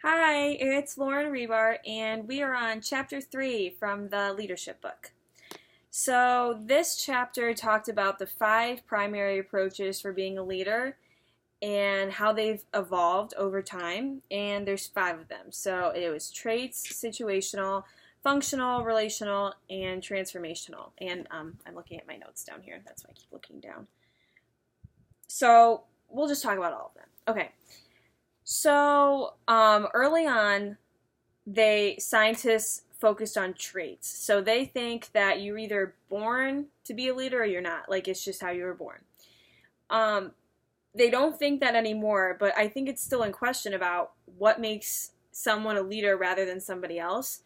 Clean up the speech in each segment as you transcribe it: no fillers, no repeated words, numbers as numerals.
Hi, it's Lauren Hribar, and we are on chapter 3 from the leadership book. So, this chapter talked about the 5 primary approaches for being a leader and how they've evolved over time, and there's 5 of them. So, it was traits, situational, functional, relational, and transformational. And I'm looking at my notes down here, that's why I keep looking down. So, we'll just talk about all of them. Okay. So, early on, scientists focused on traits. So they think that you're either born to be a leader or you're not. Like, it's just how you were born. Um, they don't think that anymore, but I think it's still in question about what makes someone a leader rather than somebody else.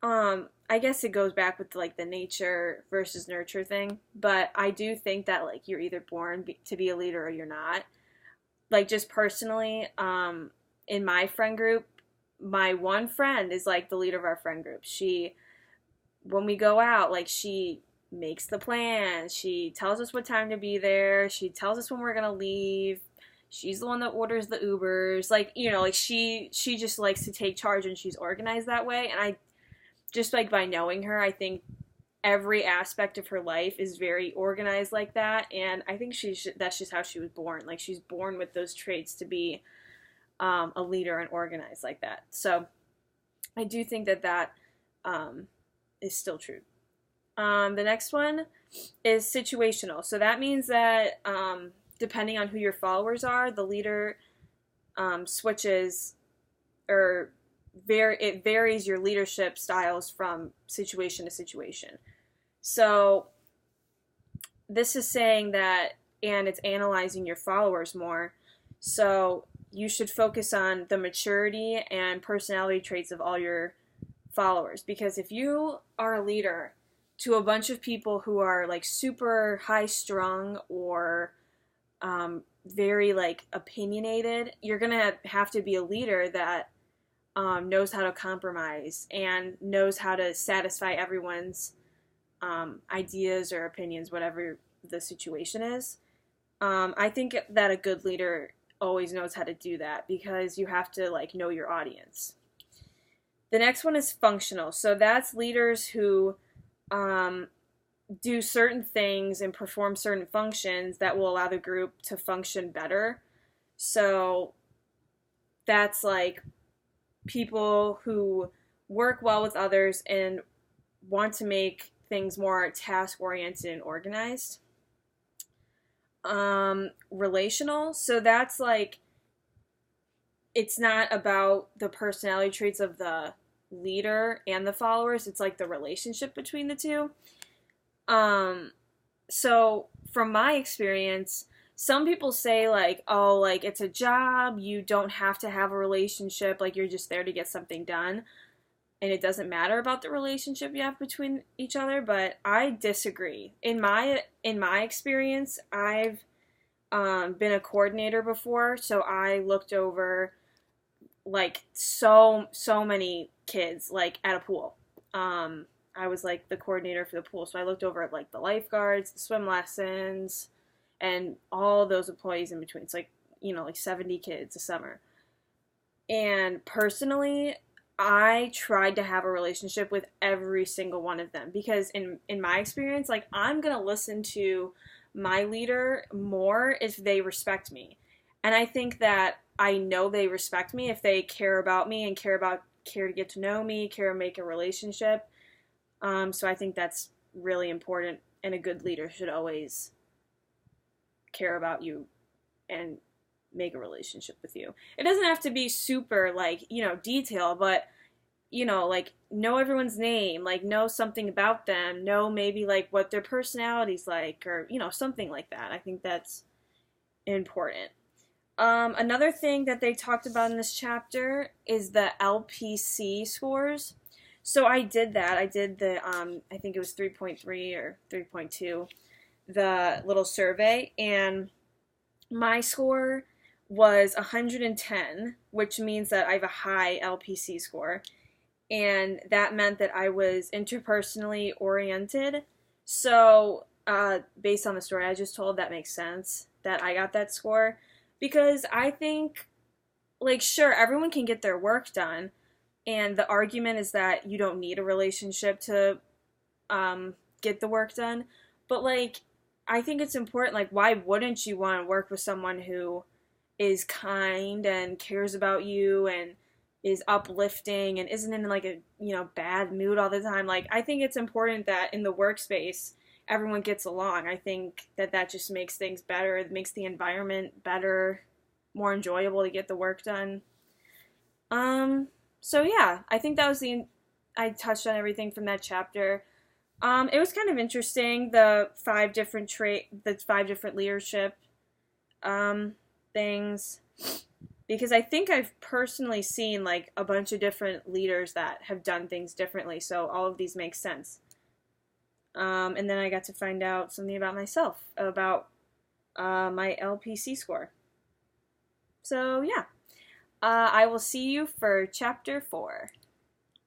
I guess it goes back with like the nature versus nurture thing, but I do think that like you're either born to be a leader or you're not. Like, just personally, in my friend group, my one friend is like the leader of our friend group. When we go out, like, she makes the plans. She tells us what time to be there. She tells us when we're gonna leave. She's the one that orders the Ubers. Like, like she just likes to take charge, and she's organized that way. And I just, like, by knowing her, I think every aspect of her life is very organized like that, and I think that's just how she was born. Like, she's born with those traits to be a leader and organized like that. So I do think that is still true. The next one is situational. So that means that depending on who your followers are, the leader switches, or it varies your leadership styles from situation to situation. So this is saying that, and it's analyzing your followers more. So you should focus on the maturity and personality traits of all your followers. Because if you are a leader to a bunch of people who are like super high strung or very like opinionated, you're going to have to be a leader that knows how to compromise and knows how to satisfy everyone's ideas or opinions, whatever the situation is. I think that a good leader always knows how to do that, because you have to like know your audience. The next one is functional. So that's leaders who do certain things and perform certain functions that will allow the group to function better. So that's like people who work well with others and want to make things more task-oriented and organized. Relational. So that's like, it's not about the personality traits of the leader and the followers. It's like the relationship between the two. So from my experience, some people say like, oh, like, it's a job, you don't have to have a relationship, like, you're just there to get something done, and it doesn't matter about the relationship you have between each other. But I disagree. In my experience, I've been a coordinator before, so I looked over like so many kids, like, at a pool. I was like the coordinator for the pool, so I looked over at like the lifeguards, the swim lessons, and all those employees in between. It's like, like 70 kids a summer. And personally, I tried to have a relationship with every single one of them, because in my experience, like, I'm going to listen to my leader more if they respect me. And I think that I know they respect me if they care about me and care to get to know me, care to make a relationship. So I think that's really important, and a good leader should always care about you and make a relationship with you. It doesn't have to be super, like, detail, but, like, know everyone's name, like, know something about them, know maybe, like, what their personality's like, or, something like that. I think that's important. Another thing that they talked about in this chapter is the LPC scores. So I did that. I did the, I think it was 3.3 or 3.2, the little survey, and my score was 110, which means that I have a high LPC score, and that meant that I was interpersonally oriented. So, based on the story I just told, that makes sense that I got that score, because I think, like, sure, everyone can get their work done, and the argument is that you don't need a relationship to get the work done. But, like, I think it's important, like, why wouldn't you want to work with someone who is kind and cares about you and is uplifting and isn't in, like, a, bad mood all the time? Like, I think it's important that in the workspace, everyone gets along. I think that just makes things better. It makes the environment better, more enjoyable to get the work done. So yeah, I think that was I touched on everything from that chapter. It was kind of interesting, the the 5 different leadership, things, because I think I've personally seen, like, a bunch of different leaders that have done things differently, so all of these make sense. And then I got to find out something about myself, about, my LPC score. So yeah, I will see you for chapter 4.